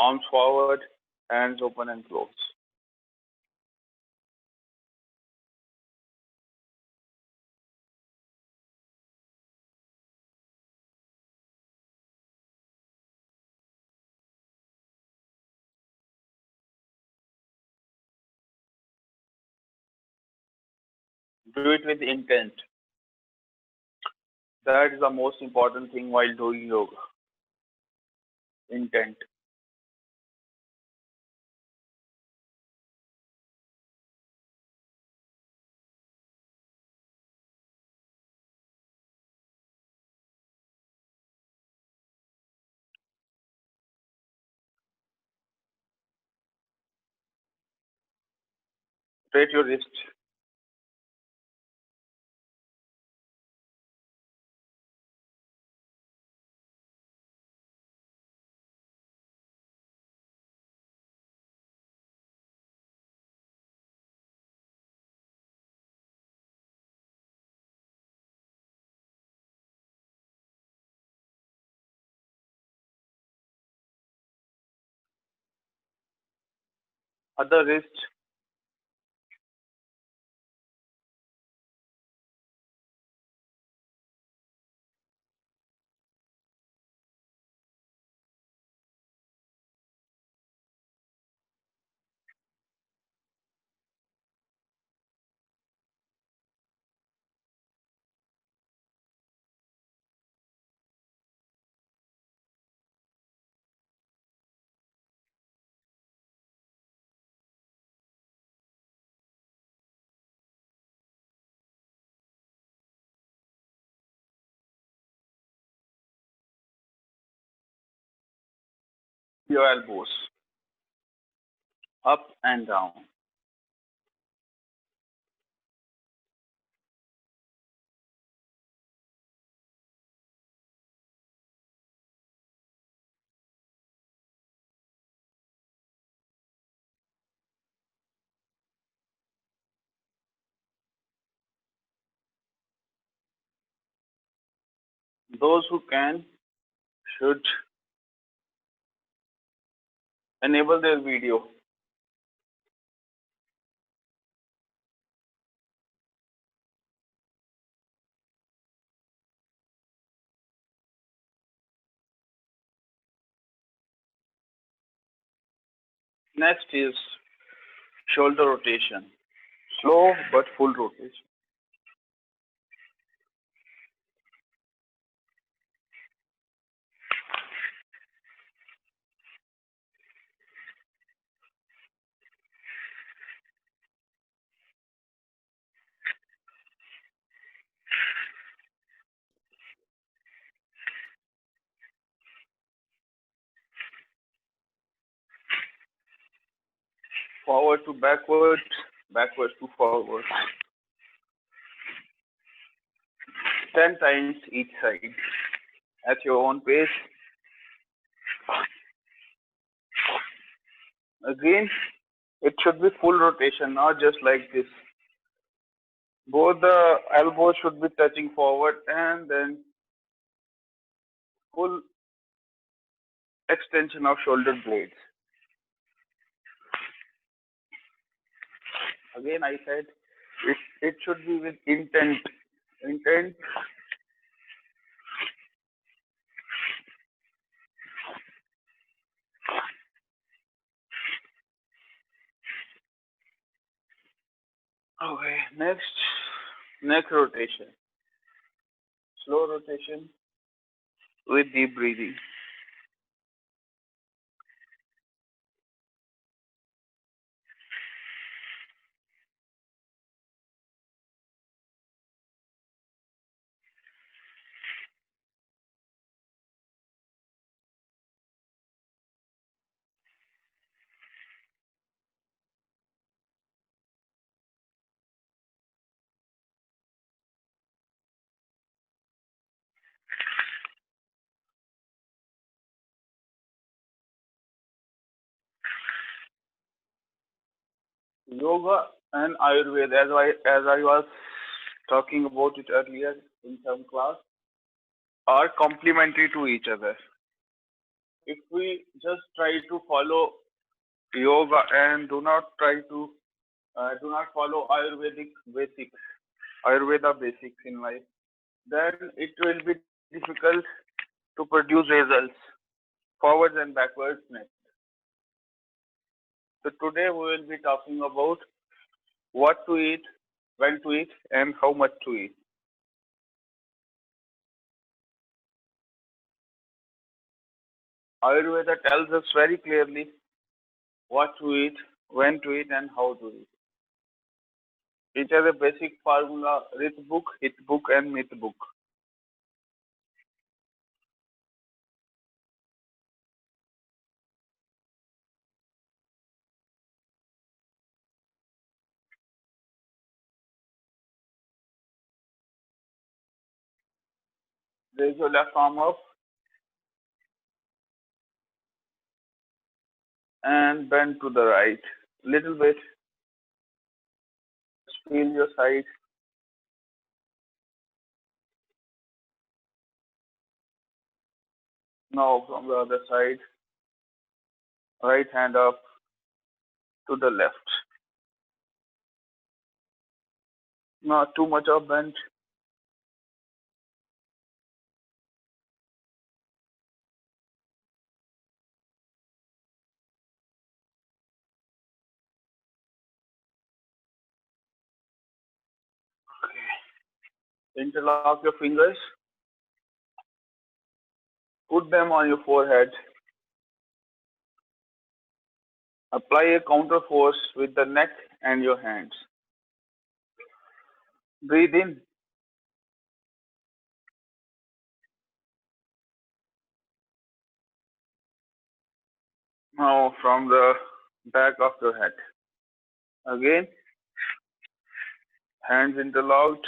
Arms forward, hands open and close. Do it with intent. That is the most important thing while doing yoga. Intent. Straight your wrist. Other wrist. Your elbows. Up and down. Those who can should enable their video. Next is shoulder rotation. Slow but full rotation. Forward to backward, backward to forward. 10 times each side. At your own pace. Again, it should be full rotation, not just like this. Both the elbows should be touching forward and then full extension of shoulder blades. Again, I said it should be with intent. Intent. Okay, next, neck rotation. Slow rotation with deep breathing. Yoga and Ayurveda, as I was talking about it earlier in some class, are complementary to each other. If we just try to follow yoga and do not follow Ayurveda basics in life, then it will be difficult to produce results forwards and backwards next. So today we will be talking about what to eat, when to eat, and how much to eat. Ayurveda tells us very clearly what to eat, when to eat, and how to eat. It has a basic formula: Rit book, Hit book, and Myth book. Raise your left arm up and bend to the right. Little bit. Feel your side. Now from the other side. Right hand up to the left. Not too much of bend. Interlock your fingers. Put them on your forehead. Apply a counter force with the neck and your hands. Breathe in. Now from the back of your head. Again, hands interlocked.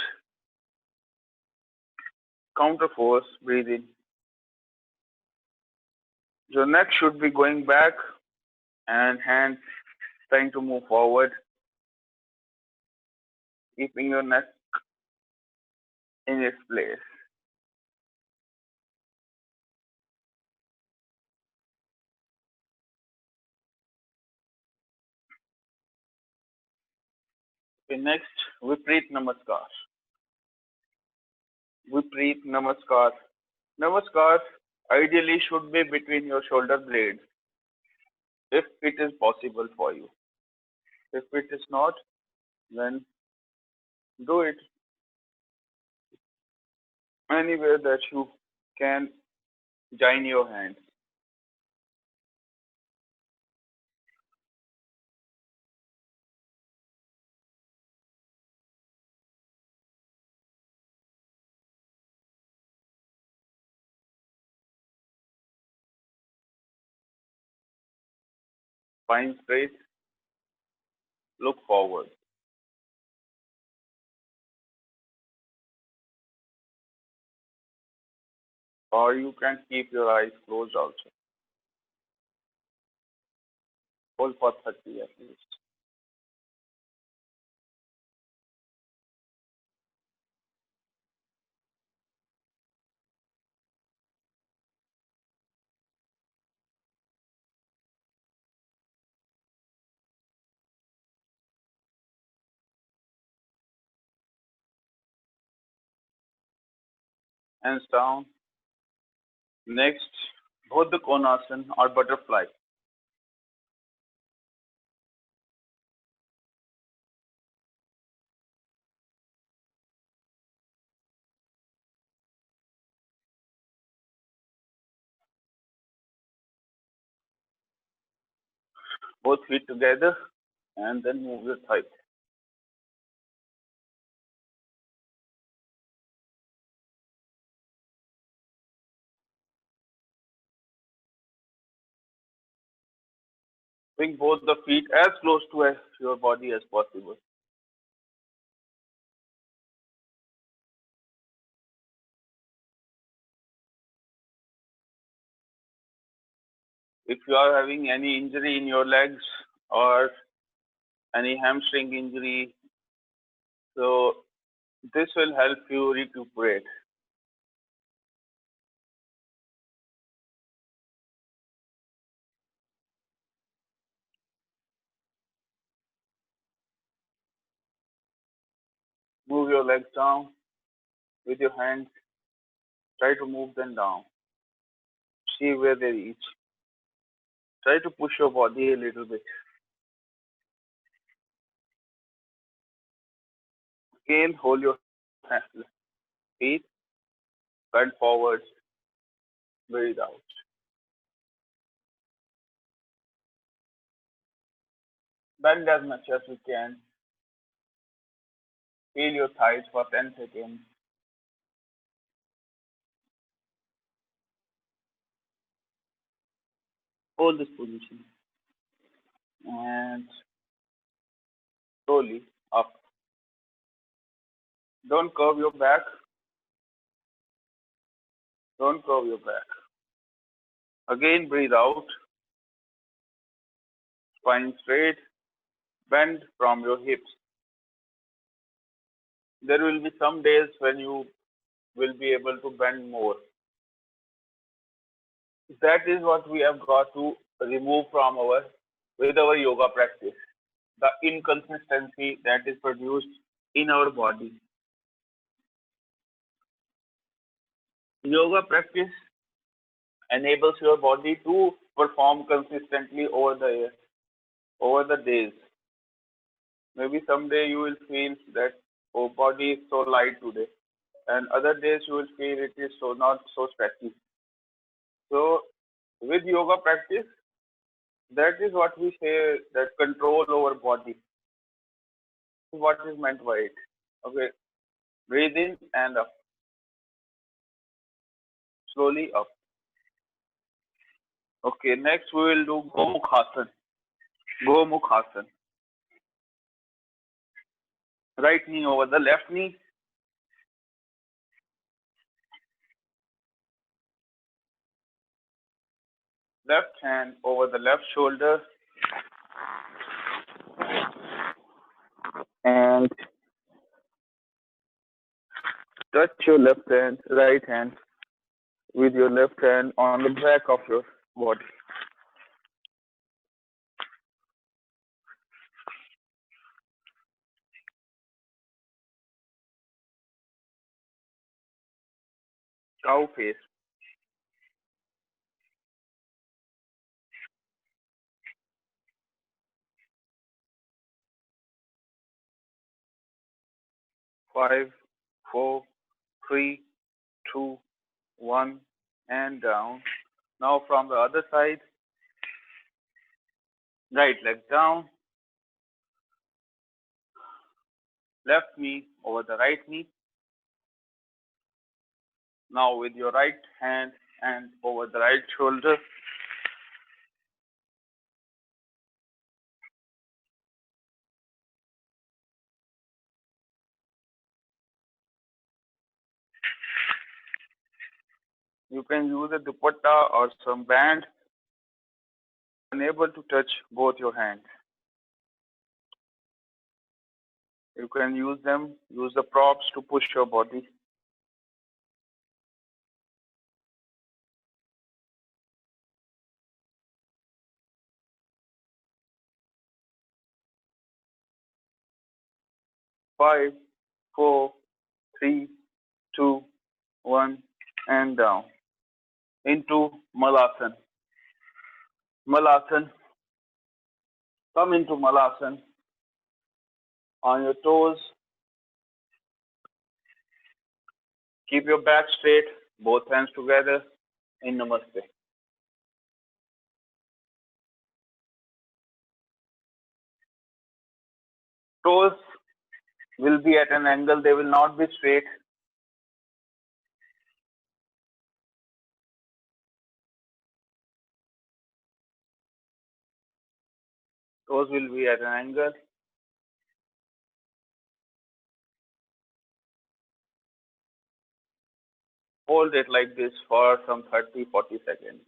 Counter force. Breathe in. Your neck should be going back and hands trying to move forward, keeping your neck in its place. Okay, next, Vipreet Namaskar. Vipreet Namaskar. Namaskar ideally should be between your shoulder blades if it is possible for you. If it is not, then do it anywhere that you can join your hands. Spine straight, look forward. Or you can keep your eyes closed also. Hold for 30 at least. Hands down. Next, Buddha Konasana or butterfly. Both feet together and then move your thighs. Bring both the feet as close to your body as possible. If you are having any injury in your legs or any hamstring injury, so this will help you recuperate. Move your legs down with your hands. Try to move them down. See where they reach. Try to push your body a little bit. Again, hold your feet, bend forwards, breathe out. Bend as much as you can. Feel your thighs for 10 seconds. Hold this position and slowly up. Don't curve your back. Don't curve your back. Again, breathe out. Spine straight. Bend from your hips. There will be some days when you will be able to bend more. That is what we have got to remove from with our yoga practice. The inconsistency that is produced in our body. Yoga practice enables your body to perform consistently over the days. Maybe someday you will feel that oh body is so light today, and other days you will feel it is so not so stretchy. So with yoga practice, that is what we say that control over body. What is meant by it? Okay, breathe in and up, slowly up. Okay, next we will do Gomukhasan. Gomukhasan. Right knee over the left knee. Left hand over the left shoulder. And touch your right hand with your left hand on the back of your body. Cow face. Five, four, three, two, one, and down. Now from the other side, right leg down, left knee over the right knee. Now with your right hand and over the right shoulder. You can use a dupatta or some band, unable to touch both your hands. You can use the props to push your body. Five, four, three, two, one, and down. Into Malasan. Malasan. Come into Malasan. On your toes. Keep your back straight, both hands together in Namaste. Toes will be at an angle, they will not be straight. Toes will be at an angle. Hold it like this for some 30-40 seconds.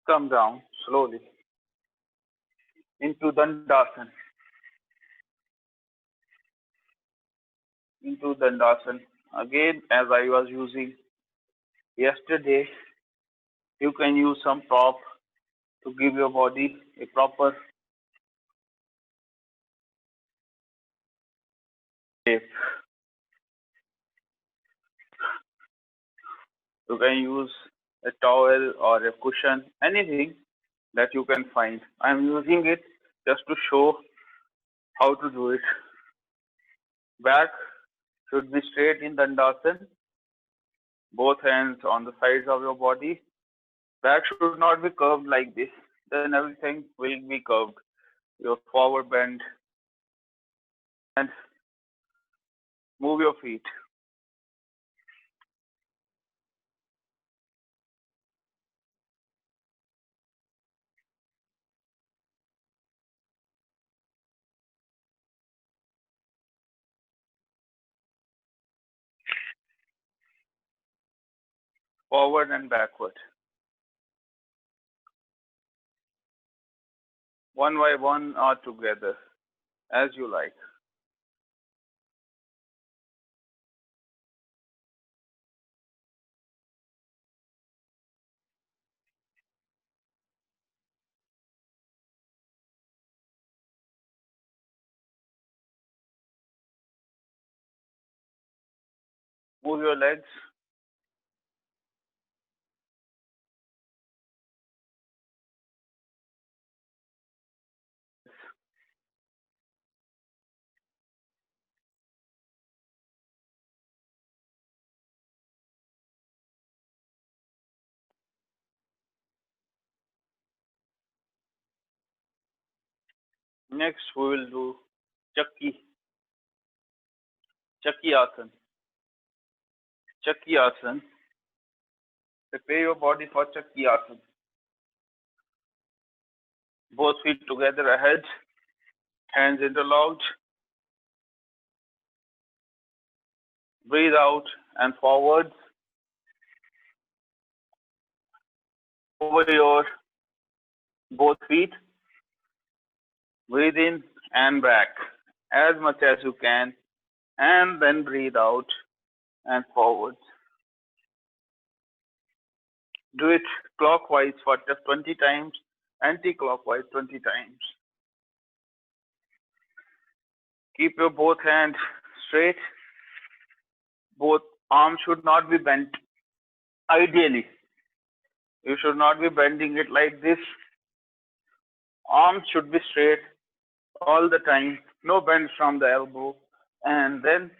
Come down slowly into Dandasan. Into Dandasan. Again, as I was using yesterday, You can use some prop to give your body a proper shape. You can use a towel or a cushion, anything that you can find. I'm using it just to show how to do it. Back should be straight in Dandasana, both hands on the sides of your body. Back should not be curved like this. Then everything will be curved. Your forward bend and move your feet. Forward and backward. One by one or together, as you like. Move your legs. Next, we will do Chakki, Chakki Asana. Chakki Asana. Prepare your body for Chakki Asana. Both feet together ahead, hands interlocked. Breathe out and forwards over your both feet. Breathe in and back as much as you can, and then breathe out and forwards. Do it clockwise for 20 times, anti-clockwise 20 times. Keep your both hands straight. Both arms should not be bent. Ideally, you should not be bending it like this. Arms should be straight all the time. No bend from the elbow. And then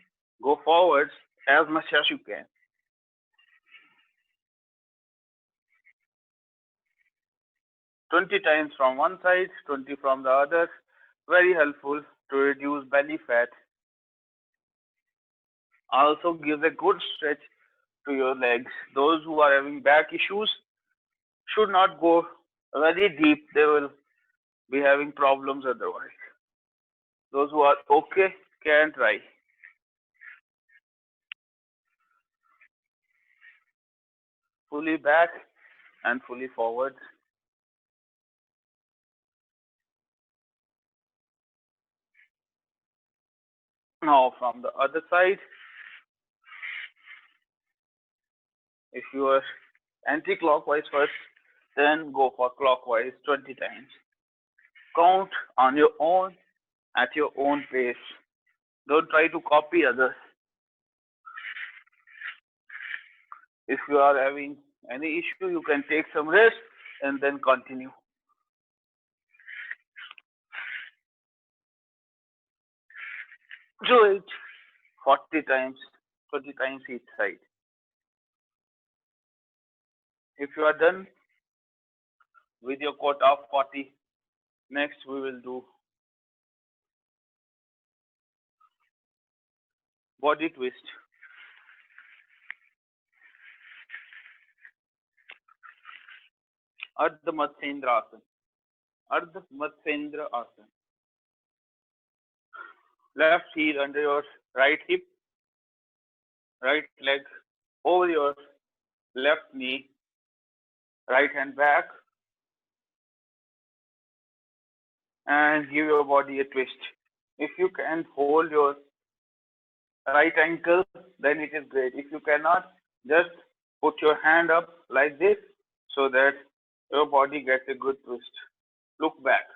go forwards as much as you can. 20 times from one side, 20 from the other. Very helpful to reduce belly fat. Also gives a good stretch to your legs. Those who are having back issues should not go very deep. They will be having problems otherwise. Those who are okay can try. Fully back and fully forward. Now from the other side, if you are anti-clockwise first, then go for clockwise 20 times. Count on your own at your own pace. Don't try to copy others. If you are having any issue, you can take some rest and then continue. Do it 40 times, 20 times each side. If you are done with your quota of 40, next we will do body twist. Ardha Matsendra Asana. Ardha Matsendra Asana. Left heel under your right hip, right leg over your left knee, right hand back, and give your body a twist. If you can hold your right ankle, then it is great. If you cannot, just put your hand up like this so that your body gets a good twist. Look back.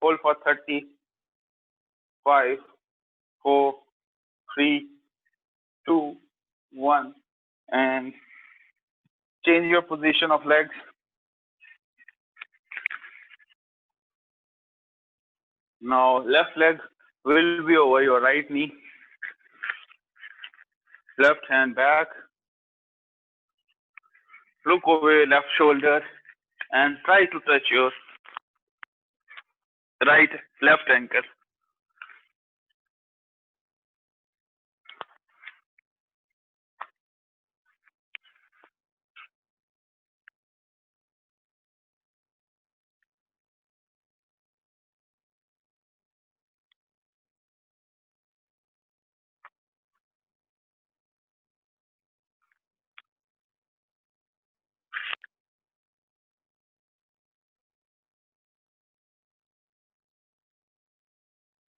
Hold for 30, 5, 4, 3, 2, 1, and change your position of legs. Now left leg will be over your right knee. Left hand back. Look over your left shoulder and try to touch your right left ankle.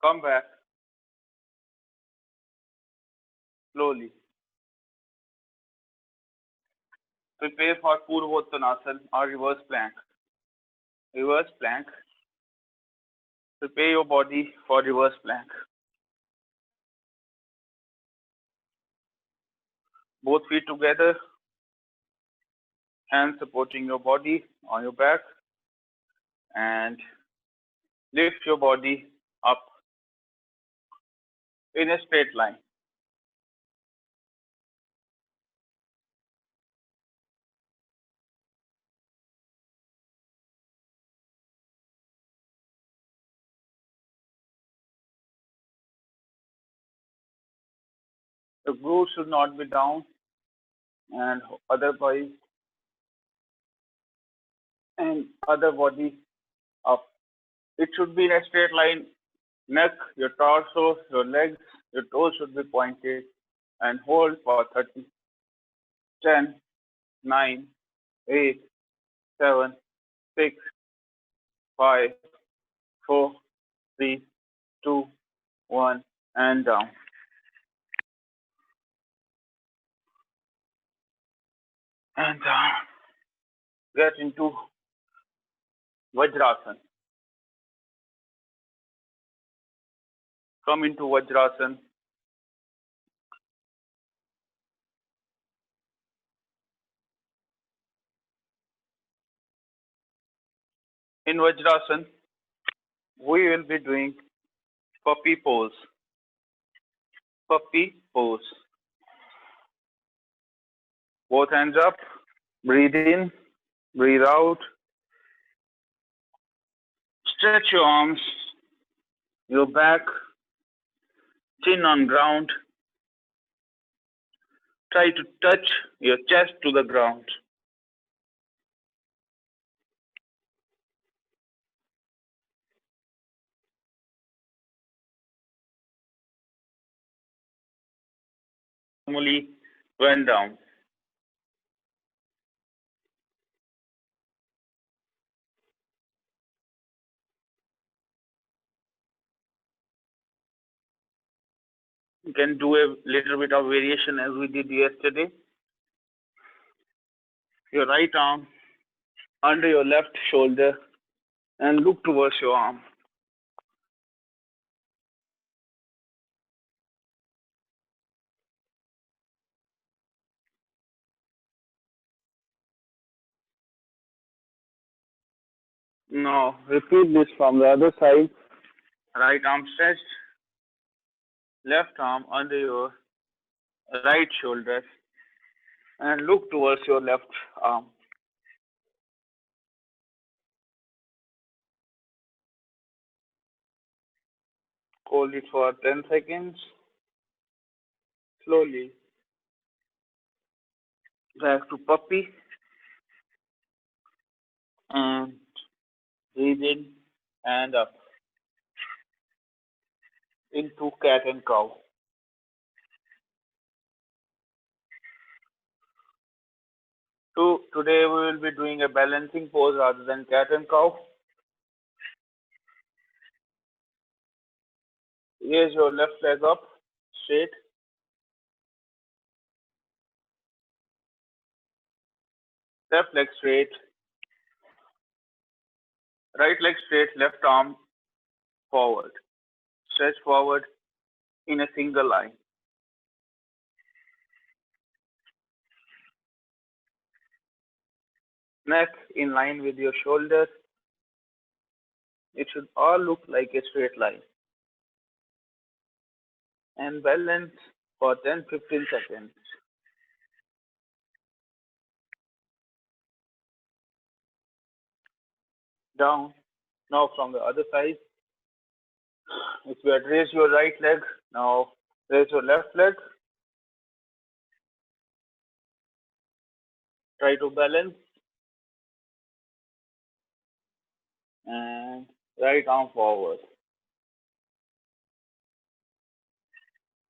Come back slowly. Prepare for Purvottanasana or reverse plank. Reverse plank. Prepare your body for reverse plank. Both feet together, hands supporting your body on your back, and lift your body up in a straight line. The glute should not be down, and otherwise, and other body up. It should be in a straight line. Neck, your torso, your legs, your toes should be pointed, and hold for 30, 10, 9, 8, 7, 6, 5, 4, 3, 2, 1, and down. And get into Vajrasana. Come into Vajrasana. In Vajrasana, we will be doing puppy pose. Puppy pose. Both hands up. Breathe in. Breathe out. Stretch your arms, your back, chin on ground. Try to touch your chest to the ground. Normally went down. You can do a little bit of variation as we did yesterday. Your right arm under your left shoulder and look towards your arm. Now repeat this from the other side. Right arm stretched, left arm under your right shoulder and look towards your left arm. Hold it for 10 seconds. Slowly back to puppy and breathe in and up into cat and cow. Today we will be doing a balancing pose rather than cat and cow. Raise your left leg up straight, left leg straight, right leg straight, left arm forward. Stretch forward in a single line. Neck in line with your shoulder. It should all look like a straight line. And balance for 10-15 seconds. Down. Now from the other side. If you had raised your right leg, now raise your left leg. Try to balance. And right arm forward.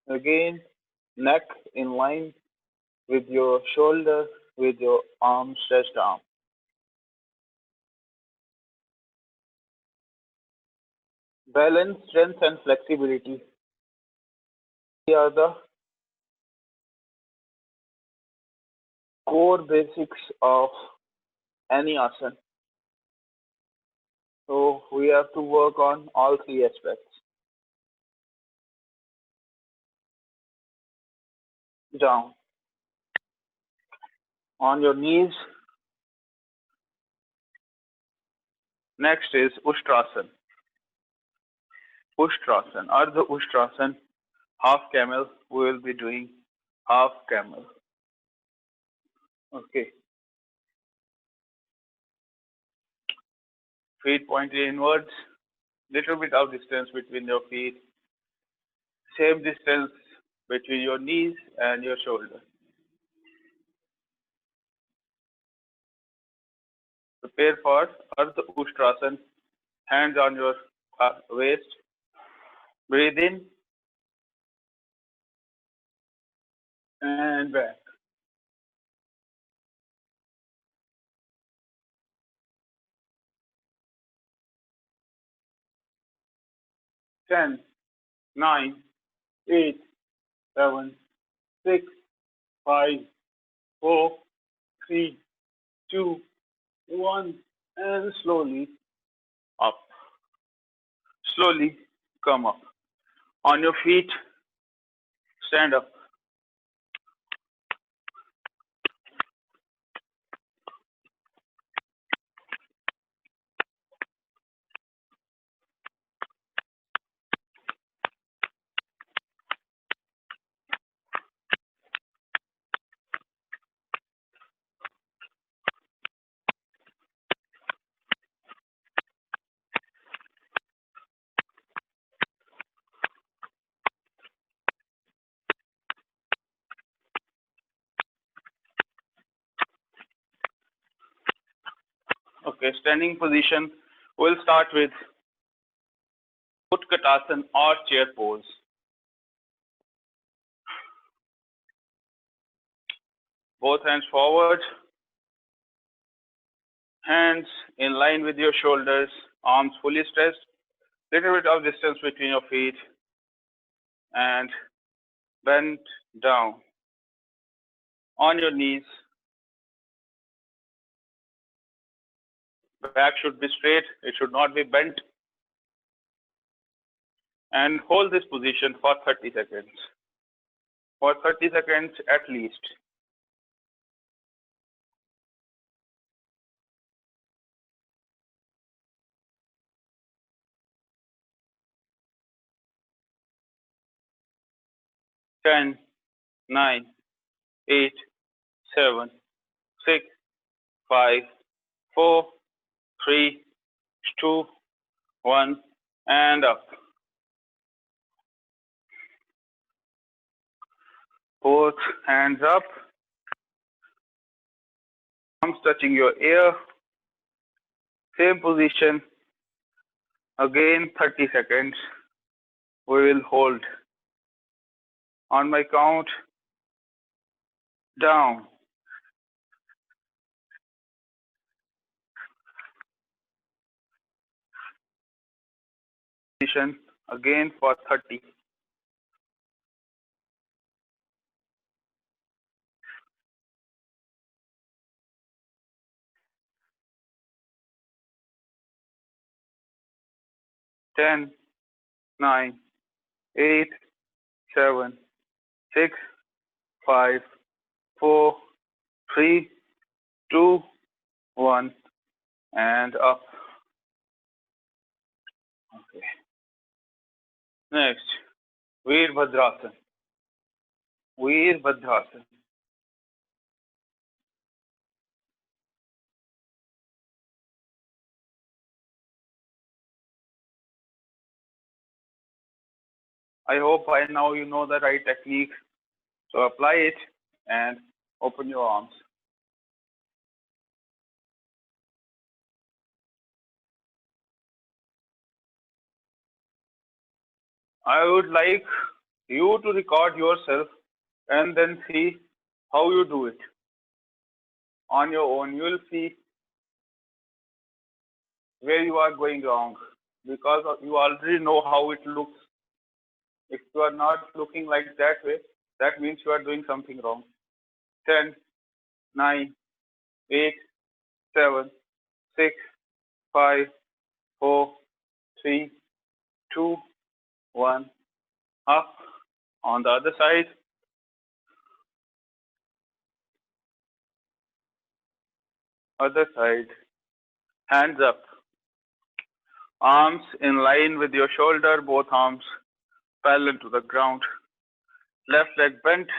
Again, neck in line with your shoulder, with your arm stretched arm. Balance, strength, and flexibility. These are the core basics of any asana. So we have to work on all three aspects. Down. On your knees. Next is Ushtrasan. Ushtrasan, Ardha Ushtrasan, half camel. We will be doing half camel. Okay. Feet pointed inwards. Little bit of distance between your feet. Same distance between your knees and your shoulder. Prepare for Ardha Ushtrasan. Hands on your waist. Breathe in and back. Ten, 9, 8, 7, 6, 5, 4, 3, 2, 1, and slowly up. Slowly come up. On your feet, stand up. Okay, standing position. We'll start with Utkatasana or chair pose. Both hands forward. Hands in line with your shoulders. Arms fully stretched. Little bit of distance between your feet. And bend down. On your knees. Back should be straight. It should not be bent. And hold this position for 30 seconds. For 30 seconds at least. Ten, 9, 8, 7, 6, 5, 4, 3, 2, 1, and up. Both hands up. Arms touching your ear. Same position. Again 30 seconds. We will hold. On my count, down, position again for 30. 10, 9, 8, 7, 6, 5, 4, 3, 2, 1, and up. Okay. Next, Veerbhadrasana. Veerbhadrasana. I hope by now you know the right technique. So apply it and open your arms. I would like you to record yourself and then see how you do it. On your own, you will see where you are going wrong because you already know how it looks. If you are not looking like that way, that means you are doing something wrong. 10, 9, 8, 7, 6, 5, 4, 3, 2, 1. Up. On the other side. Other side. Hands up. Arms in line with your shoulder, both arms parallel to the ground. Left leg bent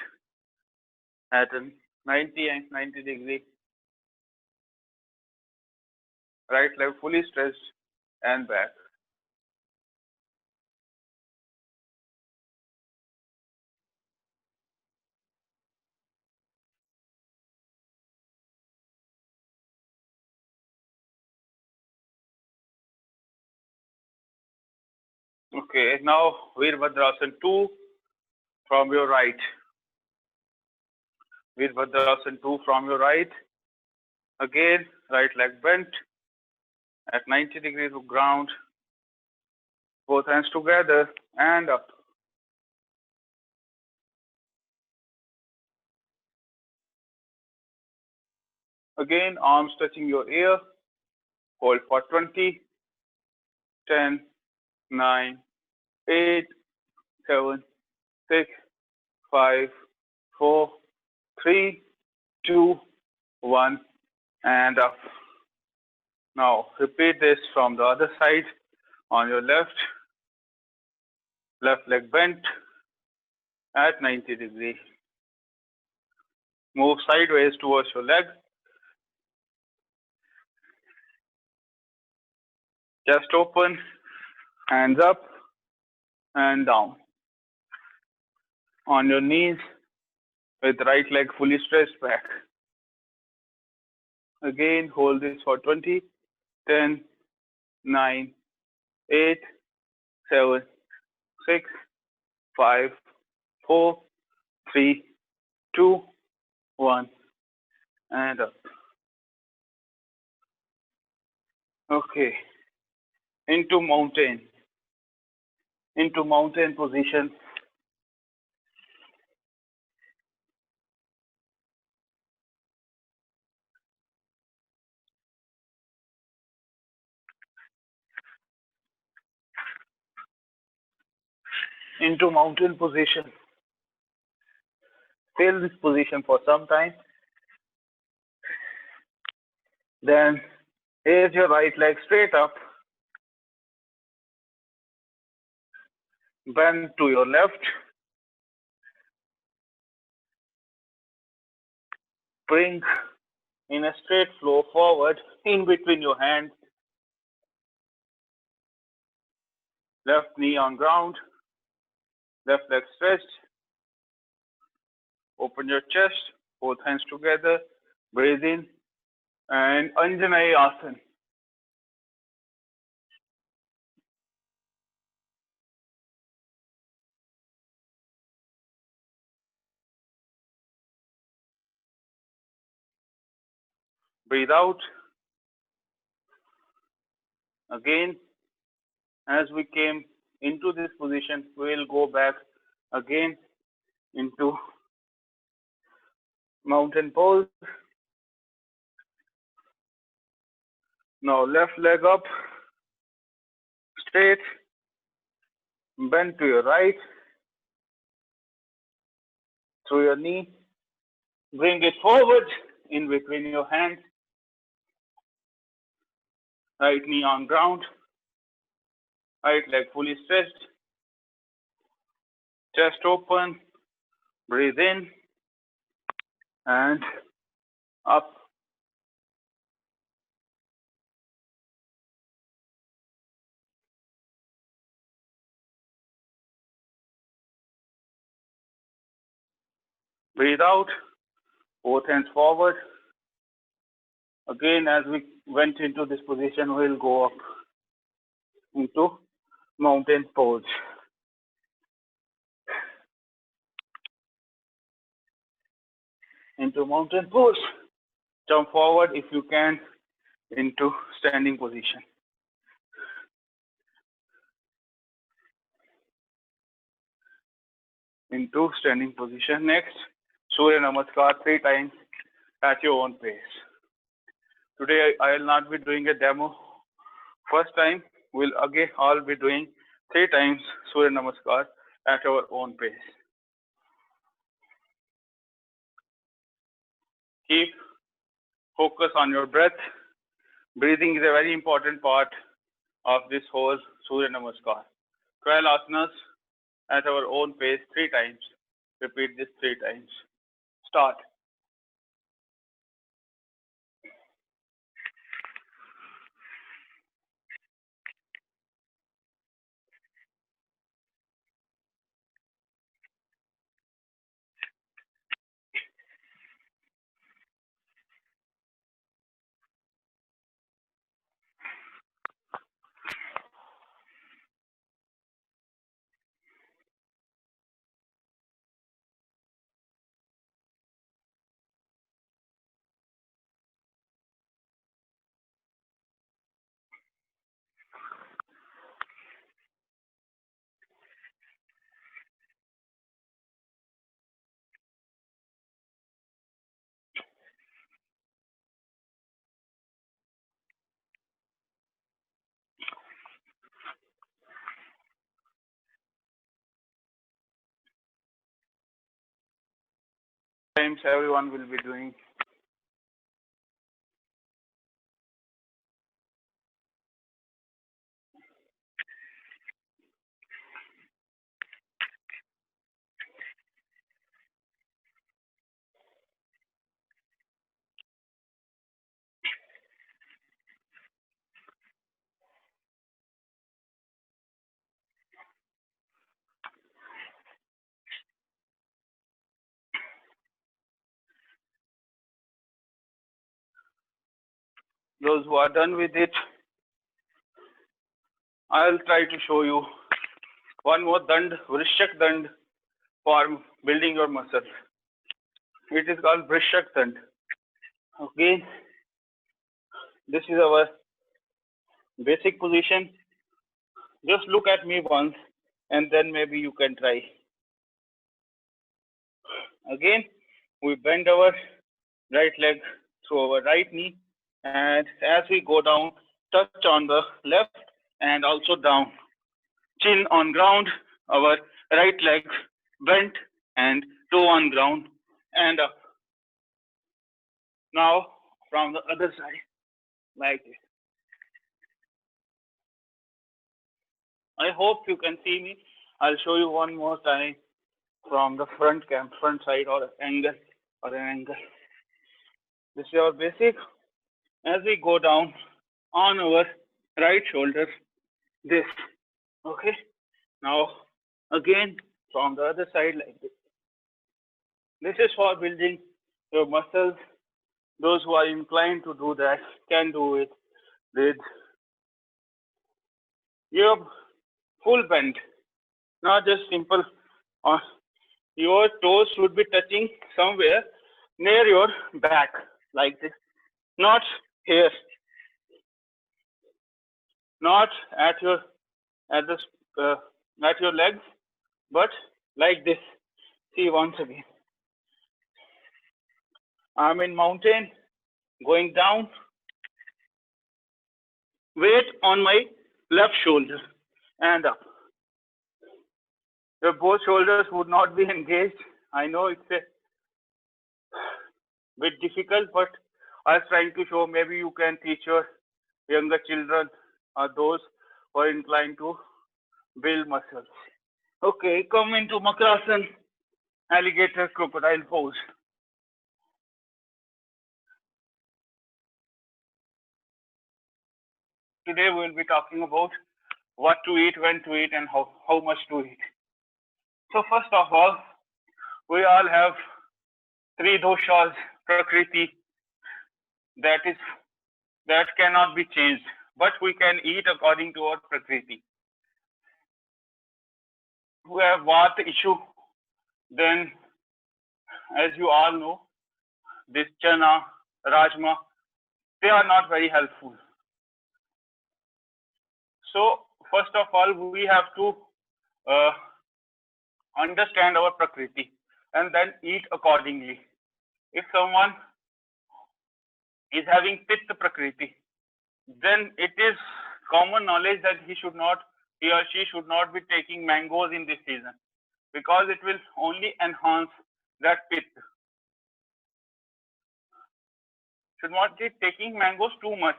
at a 90 and 90 degree. Right leg fully stretched and back. Okay, now Veerbhadrasana 2 from your right. Veerbhadrasana 2 from your right. Again, right leg bent at 90 degrees of ground. Both hands together and up. Again, arms touching your ear. Hold for 20. 10, 9, 8, 7, 6, 5, 4, 3, 2, 1, and up. Now repeat this from the other side. On your left leg bent at 90 degrees. Move sideways towards your leg. Chest open, hands up and down. On your knees with right leg fully stretched back. Again, hold this for 20, 10, 9, 8, 7, 6, 5, 4, 3, 2, 1, and up. Okay, into mountain position. Into mountain position. Feel this position for some time. Then raise your right leg straight up. Bend to your left. Bring in a straight flow forward in between your hands. Left knee on ground. Left leg stretched. Open your chest. Both hands together. Breathe in. And Anjaneyasana. Asana. Breathe out. Again, as we came into this position, we'll go back again into mountain pose. Now left leg up, straight, bend to your right, through your knee, bring it forward in between your hands, right knee on ground, right leg fully stretched, chest open, breathe in and up. Breathe out, both hands forward. Again, as we went into this position, we'll go up into mountain pose. Into mountain pose. Jump forward if you can into standing position. Into standing position. Next, Surya Namaskar 3 times at your own pace. Today I will not be doing a demo. First time we'll again all be doing 3 times Surya Namaskar at our own pace. Keep focus on your breath. Breathing is a very important part of this whole Surya Namaskar. 12 asanas at our own pace 3 times. Repeat this 3 times. Start. Times everyone will be doing. Those who are done with it, I'll try to show you one more dand, Vrishak dand, for building your muscle. It is called Vrishak dand. Okay, this is our basic position. Just look at me once and then maybe you can try. Again, we bend our right leg through our right knee, and as we go down, touch on the left and also down. Chin on ground, our right leg bent and toe on ground and up. Now from the other side, like this. I hope you can see me. I'll show you one more time from the front side or an angle. This is our basic. As we go down on our right shoulder, this. Okay. Now again from the other side like this. This is for building your muscles. Those who are inclined to do that can do it with your full bend, not just simple. Your toes should be touching somewhere near your back, like this, not here, not at the uh, at your legs, but like this. See, once again, I'm in mountain, going down, weight on my left shoulder and up. Your both shoulders would not be engaged. I know it's a bit difficult, but I was trying to show maybe you can teach your younger children or those who are inclined to build muscles. Okay, come into Makrasan, alligator crocodile pose. Today we will be talking about what to eat, when to eat, and how much to eat. So first of all, we all have three doshas, prakriti, that is that cannot be changed, but we can eat according to our prakriti. We have vata issue, then as you all know, this chana, rajma, they are not very helpful. So first of all, we have to uh, understand our prakriti and then eat accordingly. If someone is having pitta prakriti, then it is common knowledge that he or she should not be taking mangoes in this season because it will only enhance that pitta. Should not be taking mangoes too much.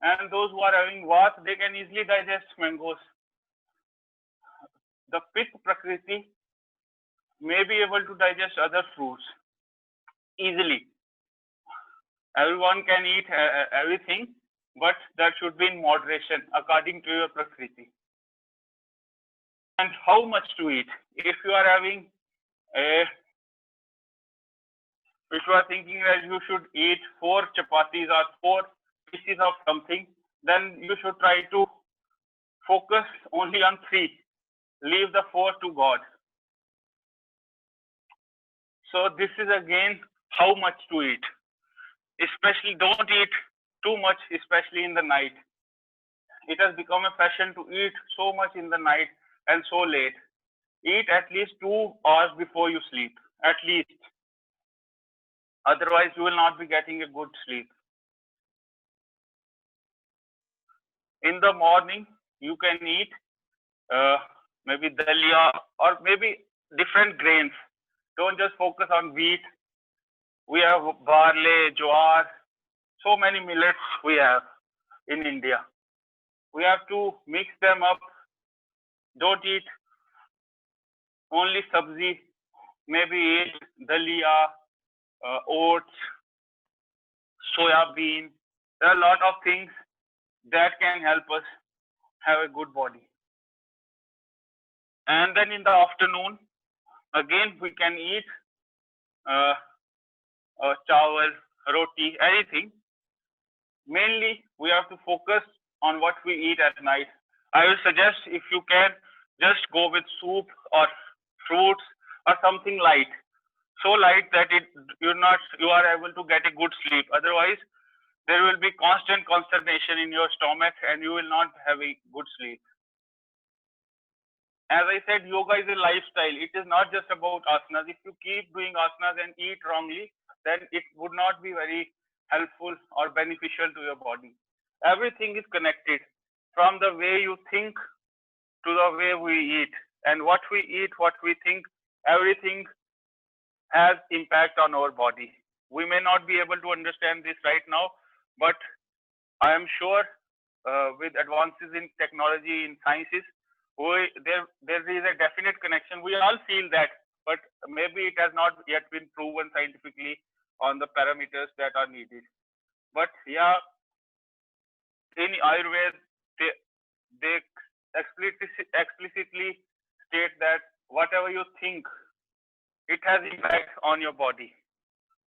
And those who are having vata, they can easily digest mangoes. The pitta prakriti may be able to digest other fruits easily. Everyone can eat everything, but that should be in moderation according to your prakriti. And how much to eat? If you are having if you are thinking that you should eat 4 chapatis or 4 pieces of something, then you should try to focus only on 3. Leave the 4 to God. So this is again how much to eat. Especially don't eat too much, especially in the night. It has become a fashion to eat so much in the night and so late. Eat at least 2 hours before you sleep, at least. Otherwise, you will not be getting a good sleep. In the morning, you can eat maybe dalia or maybe different grains. Don't just focus on wheat. We have barley, jowar, so many millets we have in India. We have to mix them up. Don't eat only sabzi. Maybe eat dalia, oats, soya bean. There are a lot of things that can help us have a good body. And then in the afternoon, again we can eat chawal, roti, anything. Mainly, we have to focus on what we eat at night. I will suggest if you can just go with soup or fruits or something light, so light that you are able to get a good sleep. Otherwise, there will be constant consternation in your stomach and you will not have a good sleep. As I said, yoga is a lifestyle. It is not just about asanas. If you keep doing asanas and eat wrongly, then it would not be very helpful or beneficial to your body. Everything is connected from the way you think to the way we eat. And what we eat, what we think, everything has impact on our body. We may not be able to understand this right now, but I am sure with advances in technology, in sciences, there is a definite connection. We all feel that, but maybe it has not yet been proven scientifically on the parameters that are needed. But yeah, in Ayurveda, they explicitly state that whatever you think, it has impact on your body.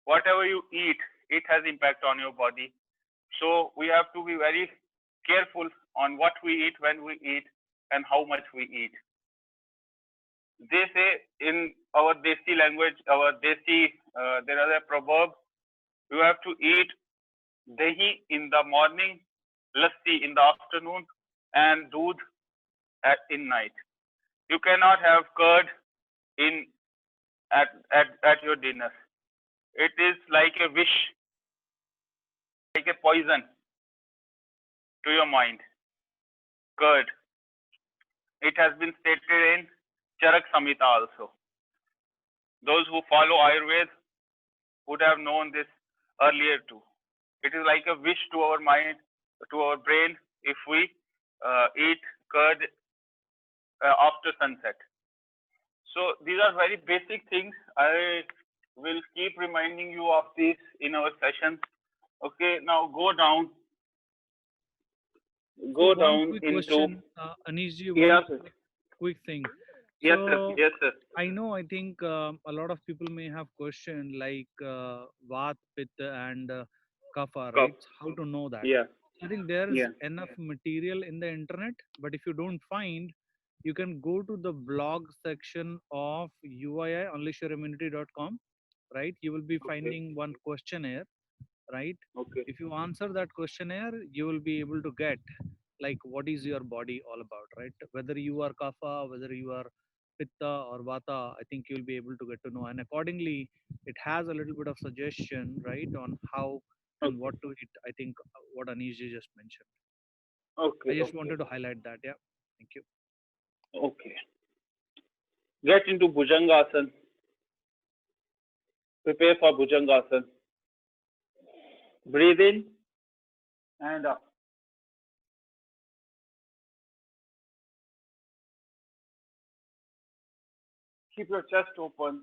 Whatever you eat, it has impact on your body. So we have to be very careful on what we eat, when we eat, and how much we eat. They say in our Desi language, there is a proverb: you have to eat dahi in the morning, lassi in the afternoon, and doodh in night. You cannot have curd in at your dinner. It is like a wish, like a poison to your mind. Curd. It has been stated in Charak Samhita also. Those who follow Ayurveda would have known this earlier too. It is like a wish to our mind, to our brain, if we eat curd after sunset. So these are very basic things. I will keep reminding you of this in our sessions. Okay, now go down So one quick into question, Anishji, yeah, one sir. quick thing. Yes, sir. So Yes, sir. I know, I think a lot of people may have question like Vat, Pitta, and Kapha, Cup. right? How to know that? Yeah, I think there's yeah. enough material in the internet, but if you don't find, you can go to the blog section of UII.unleashyourimmunity.com, right? You will be Okay, finding one questionnaire, right? okay, If you answer that questionnaire, you will be able to get like what is your body all about, right? Whether you are Kapha, whether you are Pitta or Vata, I think you'll be able to get to know, and accordingly it has a little bit of suggestion, right, on how and okay, what to eat. I think what Anish ji just mentioned, I okay, just okay, wanted to highlight that. Yeah, thank you. okay. Get into Bhujangasana. Prepare for Bhujangasana. Breathe in and up. Keep your chest open.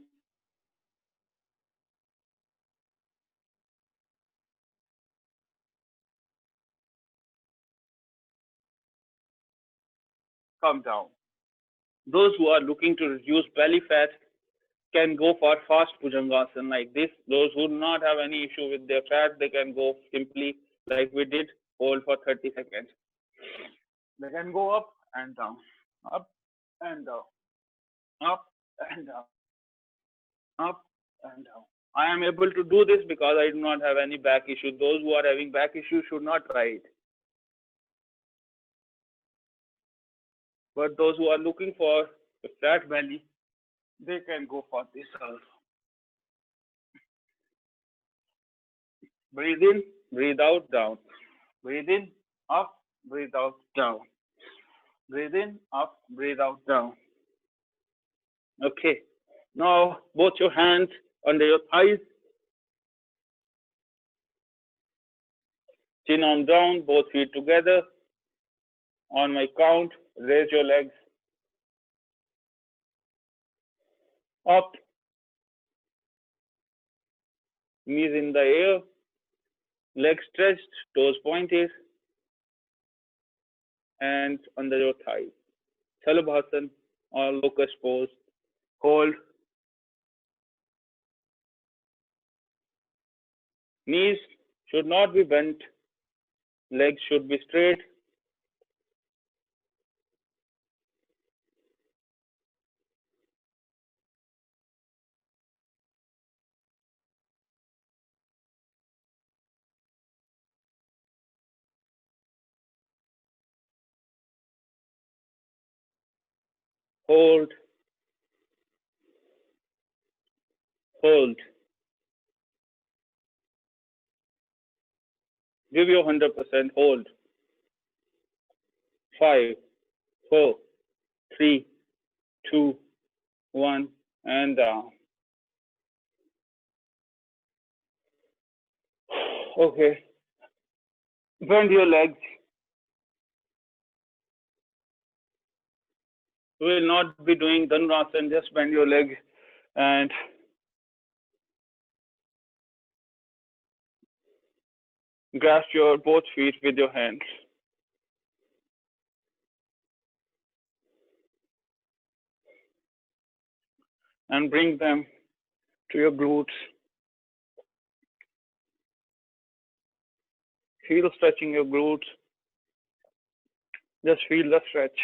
Come down. Those who are looking to reduce belly fat can go for fast Bhujangasana like this. Those who do not have any issue with their fat, they can go simply like we did, hold for 30 seconds. They can go up and down, up and down, up and down, up and down. I am able to do this because I do not have any back issue. Those who are having back issues should not try it. But those who are looking for a flat belly, they can go for this also. Breathe in, breathe out, down. Breathe in, up, breathe out, down. Breathe in, up, breathe out, down. Okay. Now, both your hands under your thighs, chin on down, both feet together. On my count, raise your legs up, knees in the air, legs stretched, toes pointed, hands under your thighs. Shalabhasana or locust pose. Hold. Knees should not be bent. Legs should be straight. Hold. Hold. Give your 100%. Hold. 5, 4, 3, 2, 1, and down. Okay. Bend your legs. We will not be doing Dhanurasana. Just bend your legs and grasp your both feet with your hands and bring them to your glutes. Feel stretching your glutes. Just feel the stretch.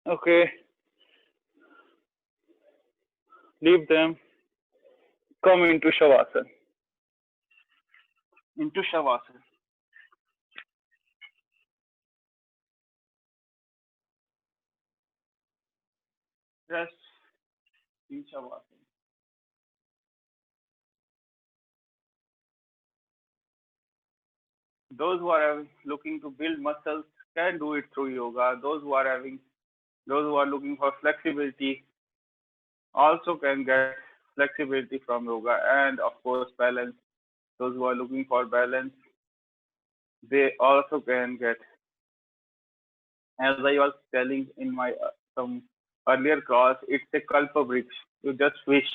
Okay. Leave them. Come into Shavasana. into Shavasana. Rest in Shavasana. Those who are looking to build muscles can do it through yoga. Those who are looking for flexibility also can get flexibility from yoga, and of course balance. Those who are looking for balance, they also can get. As I was telling in my some earlier class, it's a kalpa vriksha. You just wish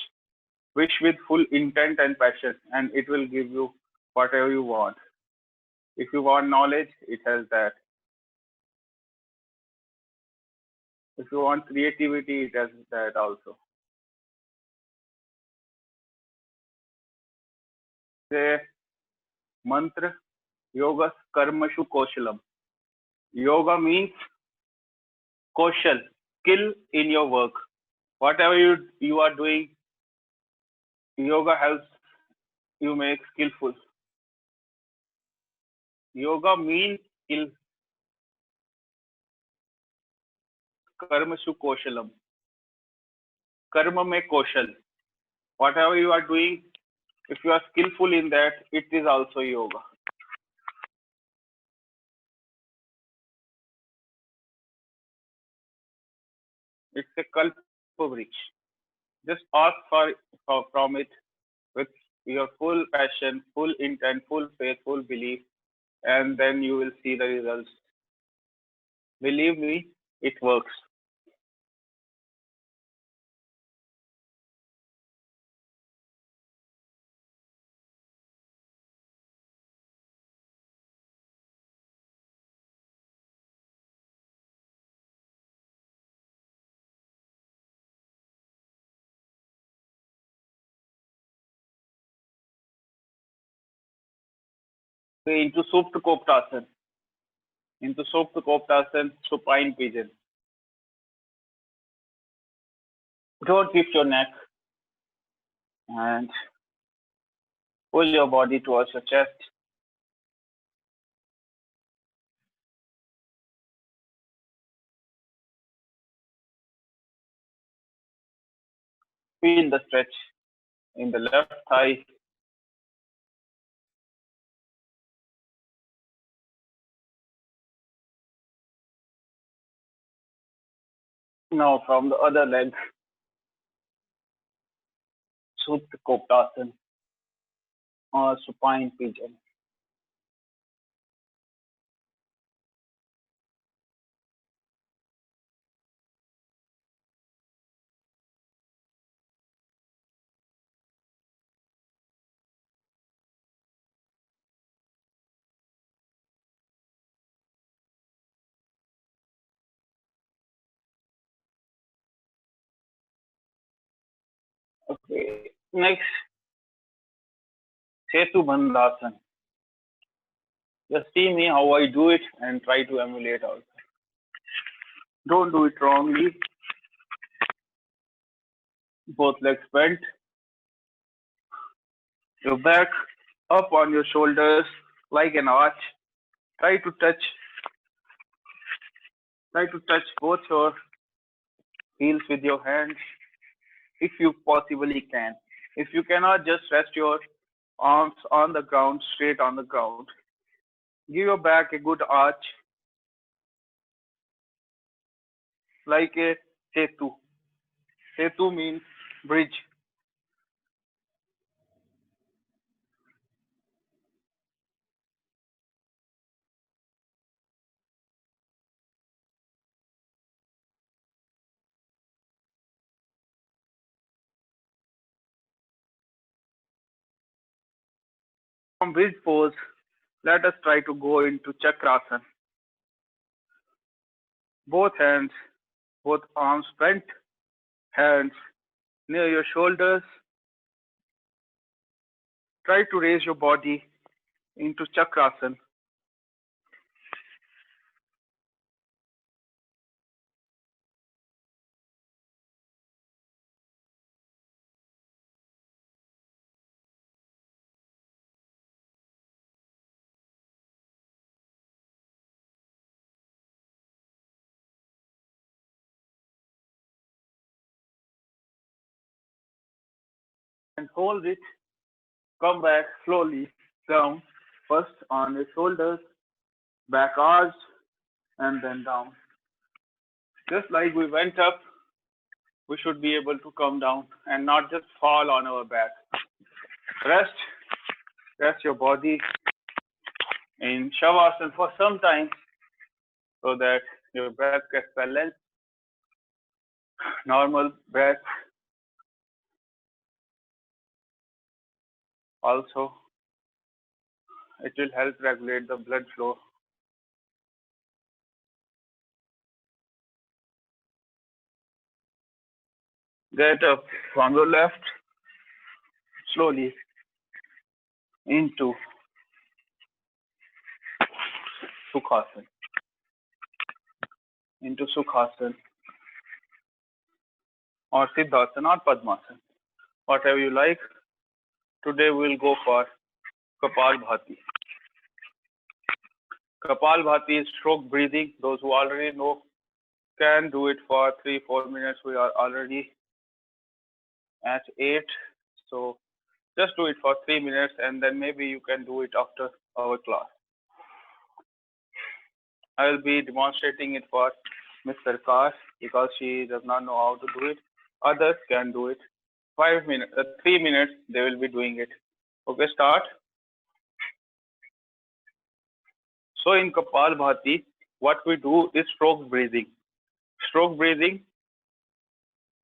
with full intent and passion, and it will give you whatever you want. If you want knowledge, it has that. If you want creativity, it has that also. The mantra yoga karmashu koshalam. Yoga means kaushal, skill in your work. Whatever you are doing, yoga helps you make skillful. Yoga means skill, karmashu koshalam. Karma mein koshal. Whatever you are doing, if you are skillful in that, it is also yoga. It's a kalpa vriksha. Just ask from it with your full passion, full intent, full faith, full belief, and then you will see the results. Believe me, it works. Okay, into Supta Koptasana. Into Supta Koptasana, supine pigeon. Don't lift your neck and pull your body towards your chest. Feel the stretch in the left thigh. Now from the other leg, Supta Koptasana or supine pigeon. Okay, next, Setu Bandhasana. Just see me how I do it and try to emulate also. Don't do it wrongly. Both legs bent, your back up on your shoulders like an arch. Try to touch, try to touch both your heels with your hands if you possibly can. If you cannot, just rest your arms on the ground, straight on the ground. Give your back a good arch like a setu. Setu means bridge. From bridge pose, let us try to go into chakrasana. Both hands, both arms bent, hands near your shoulders. Try to raise your body into chakrasana. and hold it. Come back slowly down, first on your shoulders, back arch, and then down. Just like we went up, we should be able to come down and not just fall on our back. Rest, rest your body in Shavasana for some time so that your breath gets balanced. Normal breath also, it will help regulate the blood flow. Get up from your left slowly into Sukhasana, into Sukhasana or Siddhasana or Padmasana, whatever you like. Today we'll go for Kapalbhati. Kapalbhati is stroke breathing. Those who already know can do it for 3-4 minutes. We are already at 8. So just do it for 3 minutes and then maybe you can do it after our class. I will be demonstrating it for Ms. Sarkar because she does not know how to do it. Others can do it. 3 minutes, they will be doing it. Okay, start. So in Kapalbhati, what we do is stroke breathing. Stroke breathing,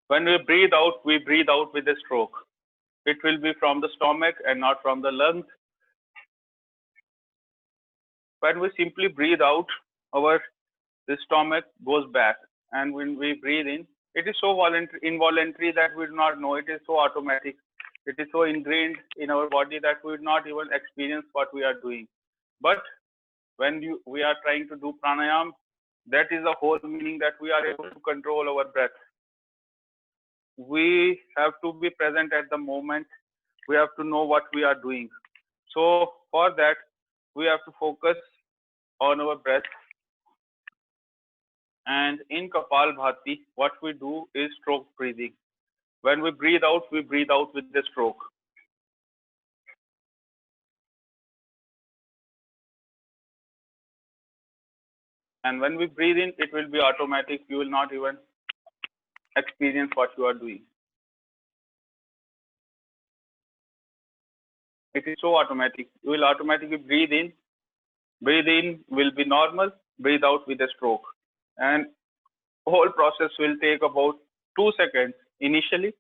when we breathe out with a stroke. It will be from the stomach and not from the lungs. When we simply breathe out, the stomach goes back. And when we breathe in, it is so involuntary that we do not know. It is so automatic. It is so ingrained in our body that we do not even experience what we are doing. But when we are trying to do pranayam, that is the whole meaning, that we are able to control our breath. We have to be present at the moment. We have to know what we are doing. So for that, we have to focus on our breath. And in Kapalbhati, what we do is stroke breathing. When we breathe out with the stroke. And when we breathe in, it will be automatic. You will not even experience what you are doing. It is so automatic. You will automatically breathe in. Breathe in will be normal. Breathe out with a stroke. And the whole process will take about 2 seconds initially.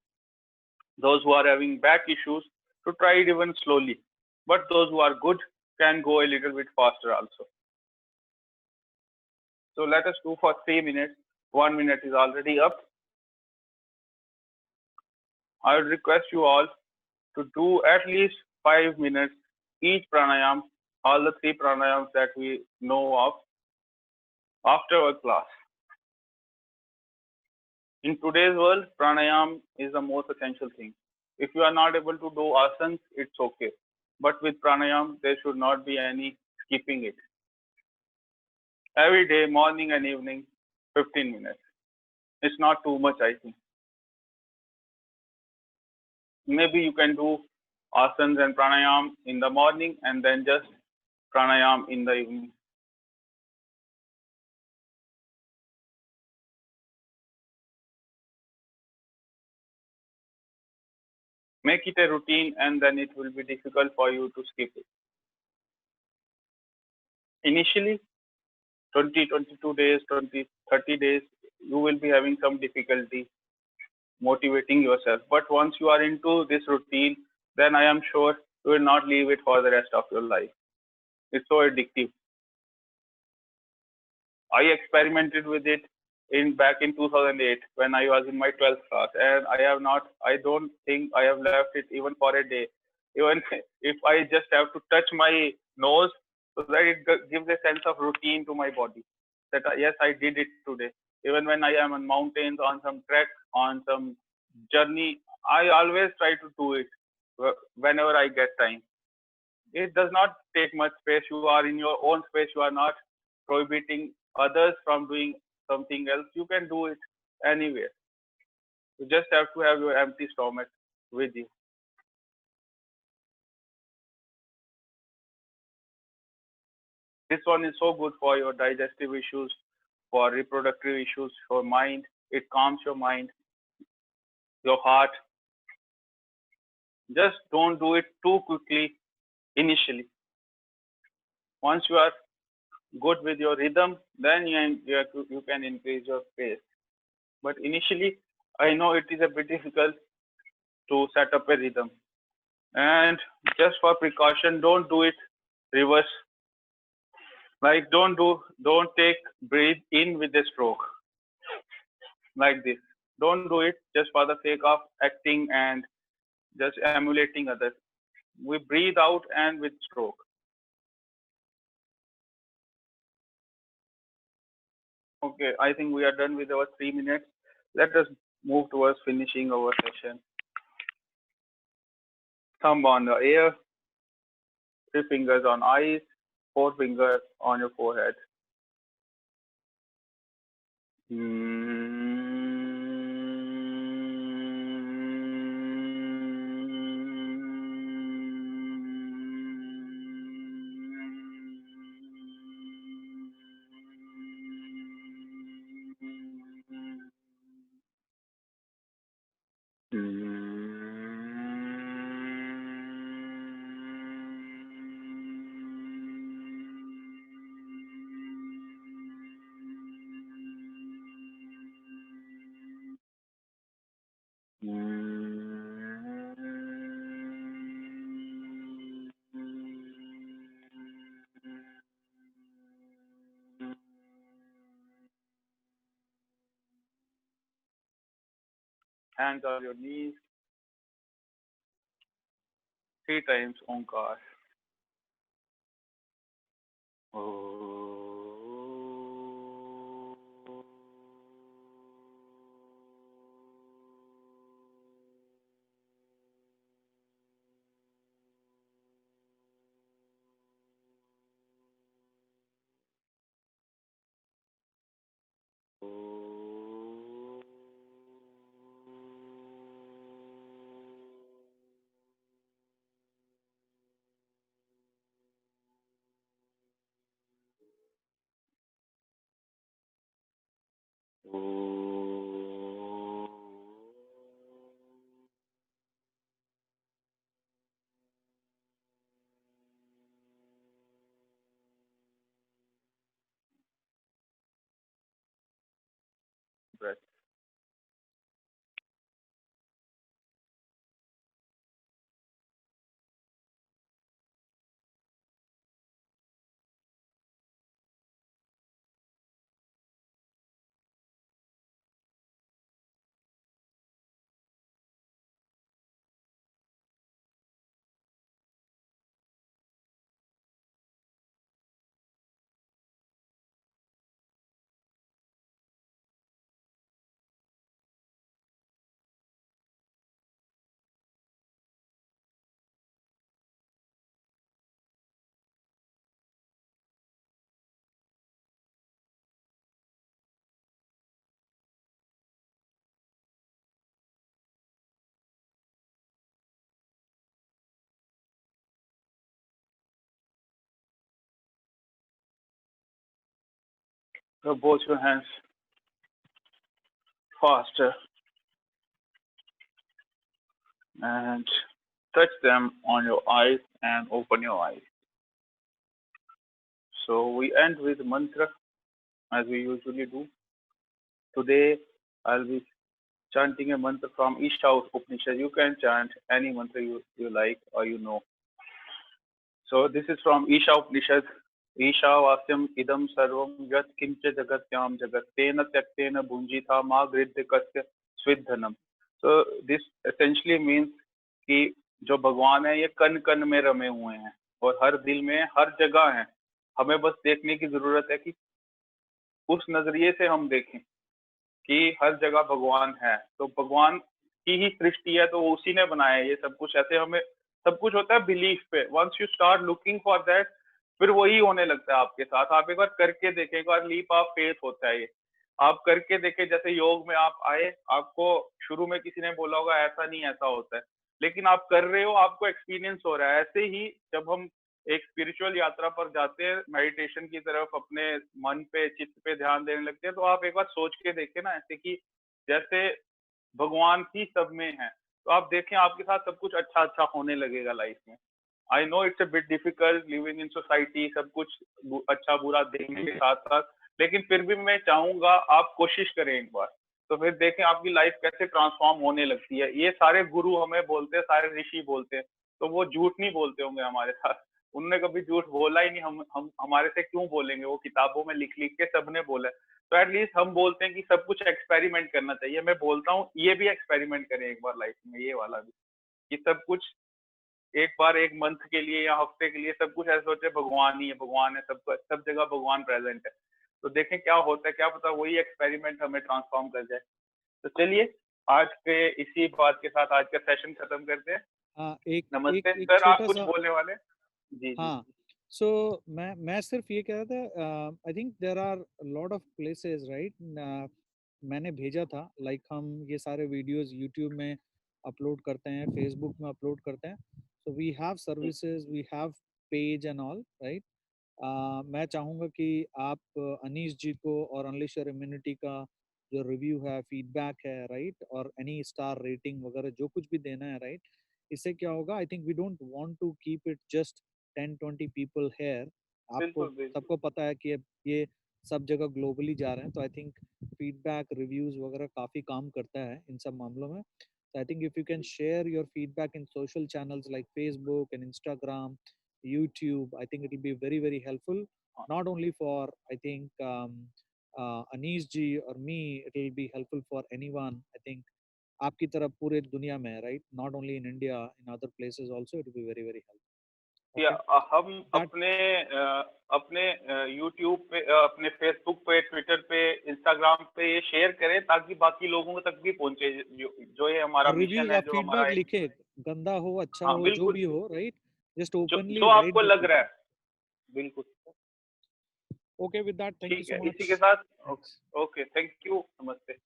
Those who are having back issues, to try it even slowly. But those who are good can go a little bit faster also. So let us do for 3 minutes. 1 minute is already up. I would request you all to do at least 5 minutes each pranayam, all the 3 pranayams that we know of after our class. In today's world, pranayam is the most essential thing. If you are not able to do asanas, it's okay. But with pranayam, there should not be any skipping it. Every day, morning and evening, 15 minutes. It's not too much, I think. Maybe you can do asanas and pranayam in the morning and then just pranayam in the evening. Make it a routine and then it will be difficult for you to skip it. Initially, 20, 22 days, 20, 30 days, you will be having some difficulty motivating yourself. But once you are into this routine, then I am sure you will not leave it for the rest of your life. It's so addictive. I experimented with it back in 2008 when I was in my 12th class, and I don't think I have left it even for a day. Even if I just have to touch my nose, so that it gives a sense of routine to my body, that yes, I did it today. Even when I am on mountains, on some trek, on some journey, I always try to do it whenever I get time. It does not take much space. You are in your own space. You are not prohibiting others from doing something else. You can do it anywhere. You just have to have your empty stomach with you. This one is so good for your digestive issues, for reproductive issues, for mind. It calms your mind, your heart. Just don't do it too quickly initially. Once you are good with your rhythm, then you can increase your pace. But initially, I know it is a bit difficult to set up a rhythm. And just for precaution, don't do it reverse. Like don't take breathe in with a stroke like this. Don't do it just for the sake of acting and just emulating others. We breathe out and with stroke. Okay, I think we are done with our 3 minutes. Let us move towards finishing our session. Thumb on the air, 3 fingers on eyes, 4 fingers on your forehead. Hands on your knees. 3 times Omkar. Breath. Rub both your hands faster and touch them on your eyes and open your eyes. So we end with mantra as we usually do. Today I'll be chanting a mantra from Isha Upanishad. You can chant any mantra you like or you know. So this is from Isha Upanishad. Isha Vasyam Idam Sarvam Yat Kincha Jagatyam Jagat Tena Tyaktena Bhunjitha Ma Gridya Kasya Svidhanam. So this essentially means कि जो भगवान है ये कण कण में रमे हुए हैं और हर दिल में हर जगह हैं. हमें बस देखने की जरूरत है कि उस नजरिए से हम देखें कि हर जगह भगवान है. तो भगवान की ही सृष्टि है तो उसी ने बनाया है ये सब कुछ. ऐसे हमें सब कुछ होता है बिलीफ पे. Once you start looking for that फिर वही होने लगता है आपके साथ. आप एक बार करके देखें, एक बार लीप ऑफ फेथ होता है ये. आप करके देखें. जैसे योग में आप आए, आपको शुरू में किसी ने बोला होगा ऐसा नहीं ऐसा होता है, लेकिन आप कर रहे हो, आपको एक्सपीरियंस हो रहा है. ऐसे ही जब हम एक स्पिरिचुअल यात्रा पर जाते हैं, मेडिटेशन की तरफ अपने मन पे, चित्त पे ध्यान देने लगते हैं, तो आप एक बार सोच के देखिए ना ऐसे कि जैसे भगवान ही सब में है, तो आप देखें आपके साथ सब कुछ अच्छा-अच्छा होने लगेगा लाइफ में। I know it's a bit difficult living in society, सब कुछ अच्छा बुरा देखने के साथ साथ, लेकिन फिर भी मैं चाहूंगा आप कोशिश करें एक बार, तो फिर देखें आपकी लाइफ कैसे ट्रांसफॉर्म होने लगती है। ये सारे गुरु हमें बोलते हैं, सारे ऋषि बोलते हैं, तो वो झूठ नहीं बोलते होंगे हमारे साथ, उनने कभी झूठ बोला ही नहीं। हम हमारे से क्यों बोलेंगे, वो किताबों में लिख लिख के सबने बोला है। तो एटलीस्ट हम बोलते हैं कि सब कुछ एक्सपेरिमेंट करना चाहिए। मैं बोलता हूँ ये भी एक्सपेरिमेंट करें एक बार लाइफ में, ये वाला भी, कि सब कुछ एक बार एक मंथ के लिए या हफ्ते के लिए सब कुछ ऐसे सोचे भगवान ही है, भगवान है, सब जगह भगवान प्रेजेंट है। तो देखें क्या होता है, क्या पता वही एक्सपेरिमेंट हमें ट्रांसफॉर्म कर जाए। तो चलिए आज के इसी बात के साथ आज का सेशन खत्म करते हैं। हाँ, एक एक नमस्ते एक सर, आप छोटा कुछ सा। बोलने वाले? जी जी। हाँ, सो मैं सिर्फ ये कह रहा था, I think there are lot of places right. मैंने भेजा था, लाइक हम ये सारे वीडियोस यूट्यूब में अपलोड करते हैं, फेसबुक में अपलोड करते हैं, so we have G services, we have page and all right. मैं चाहूँगा कि आप अनीश जी को और अनलिश योर इम्यूनिटी का जो रिव्यू है, फीडबैक है राइट, और एनी स्टार रेटिंग वगैरह जो कुछ भी देना है राइट, इससे क्या होगा, I think we don't want to keep it just 10-20 people here. आपको बिल्कुल बिल्कुल। सबको पता है कि अब ये सब जगह ग्लोबली जा रहे हैं, तो आई थिंक फीडबैक रिव्यूज वगैरह काफ़ी काम करता है इन सब मामलों में। तो I think if you can share your feedback in social channels like Facebook and Instagram, YouTube, I think it will be very, very helpful, हाँ not only for, I think, Anish ji or me, it will be helpful for anyone, I think, आपकी तरफ पूरे दुनिया में, right? Not only in India, in other places also, it will be very, very helpful. या Okay? हम That, अपने YouTube पे, अपने फेसबुक पे, ट्विटर पे, इंस्टाग्राम पे ये शेयर करें ताकि बाकी लोगों तक भी पहुंचे, जो ये हमारा और रिव्यू मिशन या है, जो हमारा फीडबैक एक। लिखे, गंदा हो, अच्छा हाँ हो, जो बिल्कुल भी हो, बिल्कुल, right? Just जो openly write आपको the लग रहा feedback. है, बिल्कुल। Okay, with that, thank you ठीक so है, much. इसी के साथ Thanks. ओके, थैंक यू, नमस्ते।